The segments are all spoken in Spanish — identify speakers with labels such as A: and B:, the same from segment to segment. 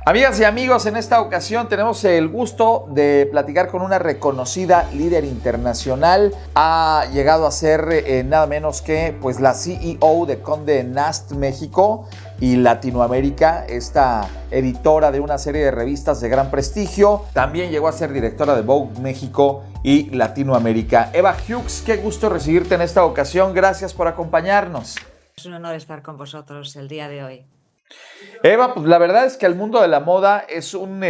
A: Amigas y amigos, en esta ocasión tenemos el gusto de platicar con una reconocida líder internacional. Ha llegado a ser nada menos que pues, la CEO de Condé Nast México y Latinoamérica, esta editora de una serie de revistas de gran prestigio. También llegó a ser directora de Vogue México y Latinoamérica. Eva Hughes, qué gusto recibirte en esta ocasión. Gracias por acompañarnos.
B: Es un honor estar con vosotros el día de hoy.
A: Eva, pues la verdad es que el mundo de la moda es un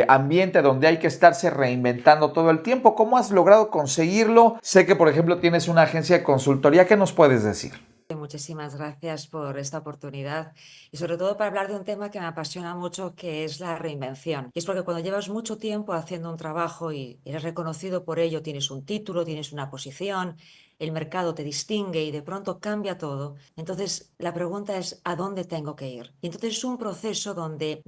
A: ambiente donde hay que estarse reinventando todo el tiempo. ¿Cómo has logrado conseguirlo? Sé que, por ejemplo, tienes una agencia de consultoría. ¿Qué nos puedes decir?
B: Muchísimas gracias por esta oportunidad y sobre todo para hablar de un tema que me apasiona mucho, que es la reinvención. Y es porque cuando llevas mucho tiempo haciendo un trabajo y eres reconocido por ello, tienes un título, tienes una posición, el mercado te distingue y de pronto cambia todo. Entonces la pregunta es ¿a dónde tengo que ir? Y entonces es un proceso donde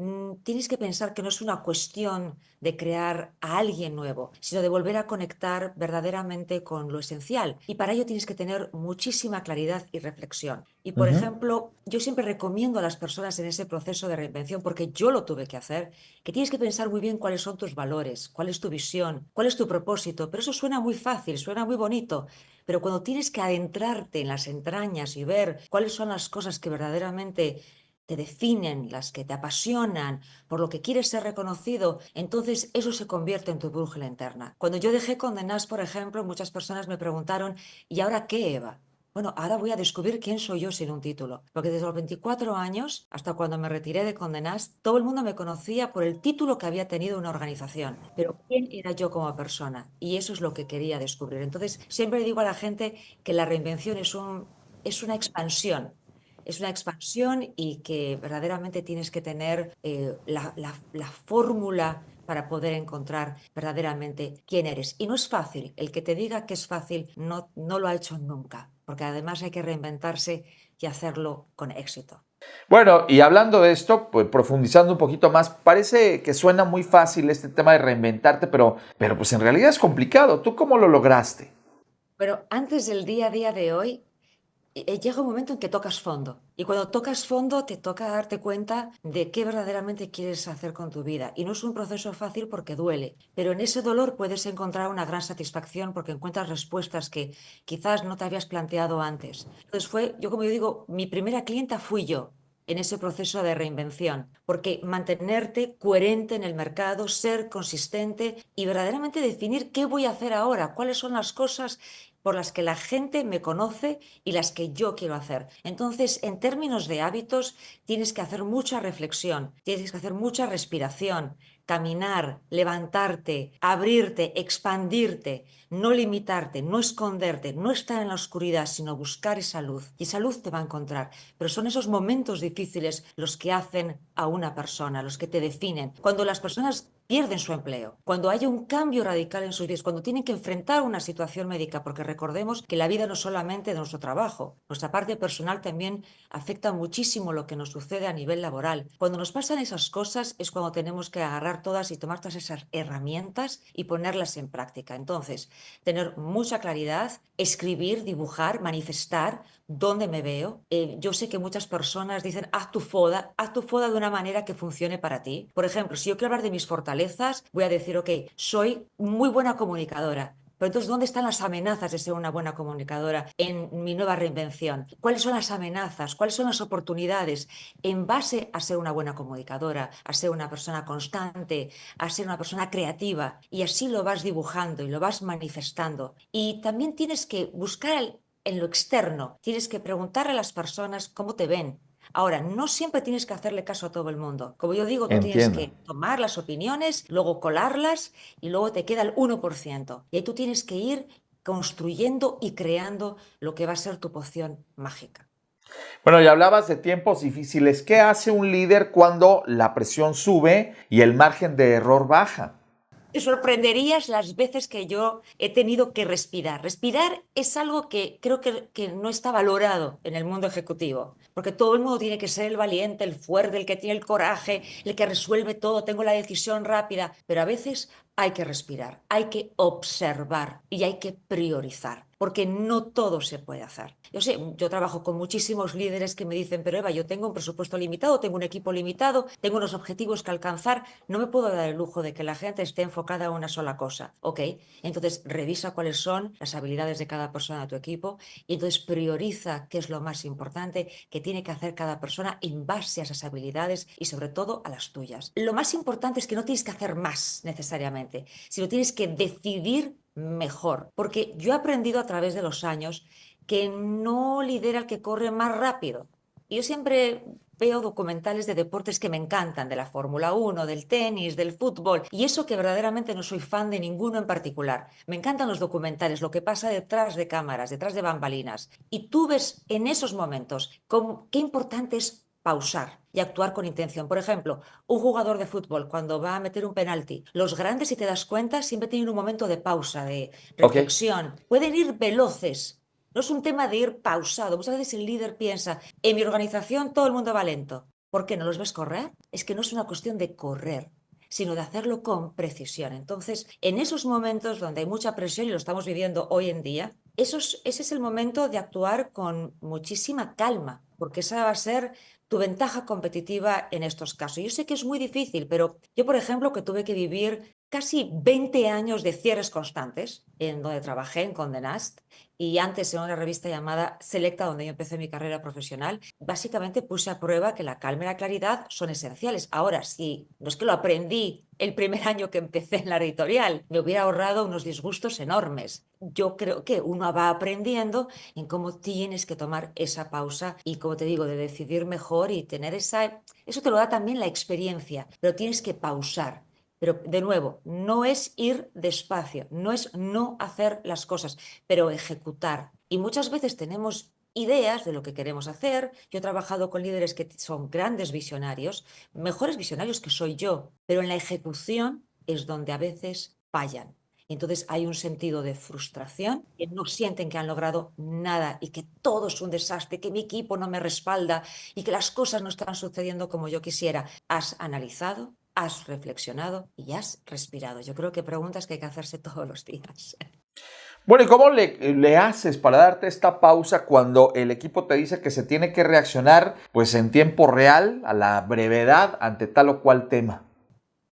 B: tienes que pensar que no es una cuestión de crear a alguien nuevo, sino de volver a conectar verdaderamente con lo esencial. Y para ello tienes que tener muchísima claridad y reflexión. Y por ejemplo, yo siempre recomiendo a las personas en ese proceso de reinvención, porque yo lo tuve que hacer, que tienes que pensar muy bien cuáles son tus valores, cuál es tu visión, cuál es tu propósito. Pero eso suena muy fácil, suena muy bonito. Pero cuando tienes que adentrarte en las entrañas y ver cuáles son las cosas que verdaderamente te definen, las que te apasionan, por lo que quieres ser reconocido, entonces eso se convierte en tu brújula interna. Cuando yo dejé Condé Nast, por ejemplo, muchas personas me preguntaron, ¿y ahora qué, Eva? Bueno, ahora voy a descubrir quién soy yo sin un título. Porque desde los 24 años hasta cuando me retiré de Condé Nast, todo el mundo me conocía por el título que había tenido una organización. Pero ¿quién era yo como persona? Y eso es lo que quería descubrir. Entonces, siempre digo a la gente que la reinvención es una expansión. Es una expansión y que verdaderamente tienes que tener la fórmula para poder encontrar verdaderamente quién eres. Y no es fácil. El que te diga que es fácil no lo ha hecho nunca, porque además hay que reinventarse y hacerlo con éxito.
A: Bueno, y hablando de esto, pues profundizando un poquito más, parece que suena muy fácil este tema de reinventarte, pero pues en realidad es complicado. ¿Tú cómo lo lograste?
B: Pero antes del día a día de hoy, llega un momento en que tocas fondo. Y cuando tocas fondo, te toca darte cuenta de qué verdaderamente quieres hacer con tu vida. Y no es un proceso fácil porque duele. Pero en ese dolor puedes encontrar una gran satisfacción porque encuentras respuestas que quizás no te habías planteado antes. Entonces yo como yo digo, mi primera clienta fui yo en ese proceso de reinvención, porque mantenerte coherente en el mercado, ser consistente y verdaderamente definir qué voy a hacer ahora, cuáles son las cosas por las que la gente me conoce y las que yo quiero hacer. Entonces, en términos de hábitos, tienes que hacer mucha reflexión, tienes que hacer mucha respiración, caminar, levantarte, abrirte, expandirte, no limitarte, no esconderte, no estar en la oscuridad, sino buscar esa luz. Y esa luz te va a encontrar. Pero son esos momentos difíciles los que hacen a una persona, los que te definen. Cuando las personas pierden su empleo, cuando hay un cambio radical en sus vidas, cuando tienen que enfrentar una situación médica, porque recordemos que la vida no es solamente de nuestro trabajo, nuestra parte personal también afecta muchísimo lo que nos sucede a nivel laboral. Cuando nos pasan esas cosas es cuando tenemos que agarrar todas y tomar todas esas herramientas y ponerlas en práctica. Entonces, tener mucha claridad, escribir, dibujar, manifestar dónde me veo. Yo sé que muchas personas dicen, haz tu foda de una manera que funcione para ti. Por ejemplo, si yo quiero hablar de mis fortalezas, voy a decir, ok, soy muy buena comunicadora. Pero entonces, ¿dónde están las amenazas de ser una buena comunicadora en mi nueva reinvención? ¿Cuáles son las amenazas? ¿Cuáles son las oportunidades en base a ser una buena comunicadora, a ser una persona constante, a ser una persona creativa? Y así lo vas dibujando y lo vas manifestando. Y también tienes que buscar en lo externo, tienes que preguntarle a las personas cómo te ven. Ahora, no siempre tienes que hacerle caso a todo el mundo. Como yo digo, tú tienes
A: Entiendo.
B: que tomar las opiniones, luego colarlas y luego te queda el 1%. Y ahí tú tienes que ir construyendo y creando lo que va a ser tu poción mágica.
A: Bueno, y hablabas de tiempos difíciles. ¿Qué hace un líder cuando la presión sube y el margen de error baja?
B: Te sorprenderías las veces que yo he tenido que respirar. Respirar es algo que creo que no está valorado en el mundo ejecutivo, porque todo el mundo tiene que ser el valiente, el fuerte, el que tiene el coraje, el que resuelve todo, tengo la decisión rápida, pero a veces hay que respirar, hay que observar y hay que priorizar. porque no todo se puede hacer. Yo sé, yo trabajo con muchísimos líderes que me dicen, pero Eva, yo tengo un presupuesto limitado, tengo un equipo limitado, tengo unos objetivos que alcanzar, no me puedo dar el lujo de que la gente esté enfocada en una sola cosa. Ok, entonces revisa cuáles son las habilidades de cada persona de tu equipo y entonces prioriza qué es lo más importante que tiene que hacer cada persona en base a esas habilidades y sobre todo a las tuyas. Lo más importante es que no tienes que hacer más necesariamente, sino tienes que decidir mejor, porque yo he aprendido a través de los años que no lidera el que corre más rápido. Yo siempre veo documentales de deportes que me encantan, de la Fórmula 1, del tenis, del fútbol, y eso que verdaderamente no soy fan de ninguno en particular. Me encantan los documentales, lo que pasa detrás de cámaras, detrás de bambalinas. Y tú ves en esos momentos qué importante es pausar y actuar con intención. Por ejemplo, un jugador de fútbol cuando va a meter un penalti, los grandes, si te das cuenta, siempre tienen un momento de pausa, de
A: Ok.
B: reflexión. Pueden ir veloces. No es un tema de ir pausado. Muchas veces el líder piensa, en mi organización todo el mundo va lento. ¿Por qué no los ves correr? Es que no es una cuestión de correr, sino de hacerlo con precisión. Entonces, en esos momentos donde hay mucha presión, y lo estamos viviendo hoy en día, ese es el momento de actuar con muchísima calma, porque esa va a ser tu ventaja competitiva en estos casos. Yo sé que es muy difícil, pero yo, por ejemplo, que tuve que vivir casi 20 años de cierres constantes, en donde trabajé en Condé Nast, y antes en una revista llamada Selecta, donde yo empecé mi carrera profesional, básicamente puse a prueba que la calma y la claridad son esenciales. Ahora, sí, no es que lo aprendí el primer año que empecé en la editorial, me hubiera ahorrado unos disgustos enormes. Yo creo que uno va aprendiendo en cómo tienes que tomar esa pausa y, como te digo, de decidir mejor y tener esa... Eso te lo da también la experiencia, pero tienes que pausar. Pero de nuevo, no es ir despacio, no es no hacer las cosas, pero ejecutar. Y muchas veces tenemos ideas de lo que queremos hacer. Yo he trabajado con líderes que son grandes visionarios, mejores visionarios que soy yo, pero en la ejecución es donde a veces fallan. Y entonces hay un sentido de frustración, que no sienten que han logrado nada y que todo es un desastre, que mi equipo no me respalda y que las cosas no están sucediendo como yo quisiera. Has analizado, has reflexionado y has respirado. Yo creo que preguntas que hay que hacerse todos los días.
A: Bueno, ¿y cómo le haces para darte esta pausa cuando el equipo te dice que se tiene que reaccionar pues en tiempo real, a la brevedad, ante tal o cual tema?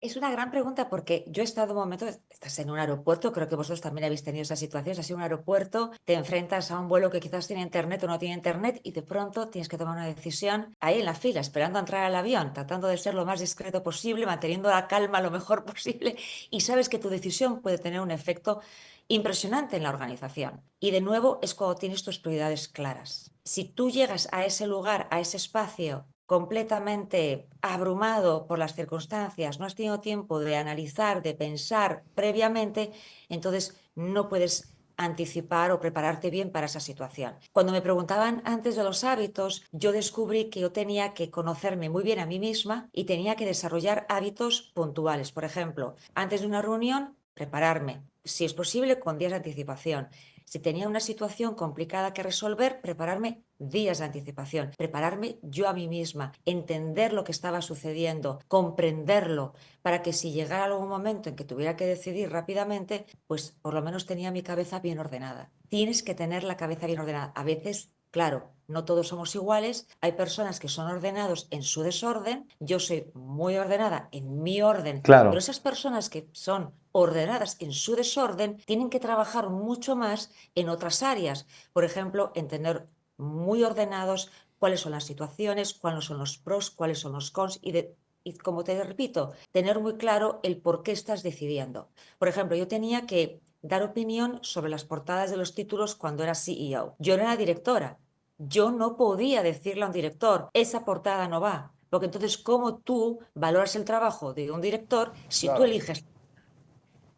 B: Es una gran pregunta porque yo he estado un momento, estás en un aeropuerto, creo que vosotros también habéis tenido esa situación, estás en un aeropuerto, te enfrentas a un vuelo que quizás tiene internet o no tiene internet y de pronto tienes que tomar una decisión ahí en la fila, esperando a entrar al avión, tratando de ser lo más discreto posible, manteniendo la calma lo mejor posible y sabes que tu decisión puede tener un efecto impresionante en la organización. Y de nuevo es cuando tienes tus prioridades claras. Si tú llegas a ese lugar, a ese espacio completamente abrumado por las circunstancias, no has tenido tiempo de analizar, de pensar previamente, entonces no puedes anticipar o prepararte bien para esa situación. Cuando me preguntaban antes de los hábitos, yo descubrí que yo tenía que conocerme muy bien a mí misma y tenía que desarrollar hábitos puntuales. Por ejemplo, antes de una reunión, prepararme, si es posible, con días de anticipación. Si tenía una situación complicada que resolver, prepararme días de anticipación, prepararme yo a mí misma, entender lo que estaba sucediendo, comprenderlo, para que si llegara algún momento en que tuviera que decidir rápidamente, pues por lo menos tenía mi cabeza bien ordenada. Tienes que tener la cabeza bien ordenada. A veces, claro, no todos somos iguales, hay personas que son ordenados en su desorden, yo soy muy ordenada en mi orden, pero
A: Claro.
B: esas personas que son ordenadas en su desorden tienen que trabajar mucho más en otras áreas, por ejemplo, en tener muy ordenados cuáles son las situaciones, cuáles son los pros, cuáles son los cons y como te repito, tener muy claro el por qué estás decidiendo. Por ejemplo, yo tenía que dar opinión sobre las portadas de los títulos cuando era CEO. Yo no era directora. Yo no podía decirle a un director, esa portada no va. Porque entonces, ¿cómo tú valoras el trabajo de un director si tú
A: Claro.
B: eliges?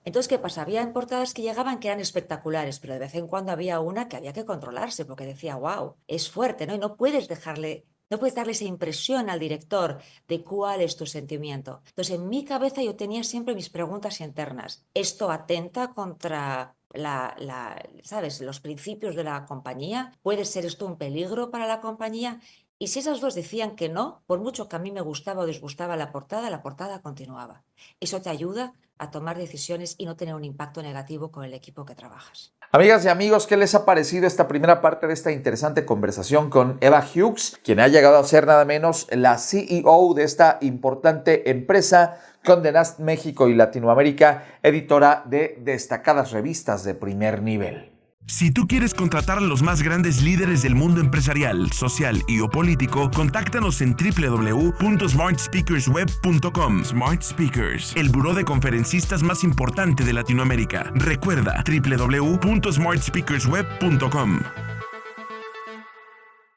B: Entonces, ¿qué pasa? Había portadas que llegaban que eran espectaculares, pero de vez en cuando había una que había que controlarse porque decía, wow, es fuerte, ¿no? Y no puedes dejarle, no puedes darle esa impresión al director de cuál es tu sentimiento. Entonces, en mi cabeza yo tenía siempre mis preguntas internas. ¿Esto atenta contra ¿sabes? Los principios de la compañía? ¿Puede ser esto un peligro para la compañía? Y si esas dos decían que no, por mucho que a mí me gustaba o disgustaba la portada continuaba. Eso te ayuda a tomar decisiones y no tener un impacto negativo con el equipo que trabajas.
A: Amigas y amigos, ¿qué les ha parecido esta primera parte de esta interesante conversación con Eva Hughes, quien ha llegado a ser nada menos la CEO de esta importante empresa Condé Nast México y Latinoamérica, editora de destacadas revistas de primer nivel?
C: Si tú quieres contratar a los más grandes líderes del mundo empresarial, social y o político, contáctanos en www.smartspeakersweb.com. Smart Speakers, el buró de conferencistas más importante de Latinoamérica. Recuerda, www.smartspeakersweb.com.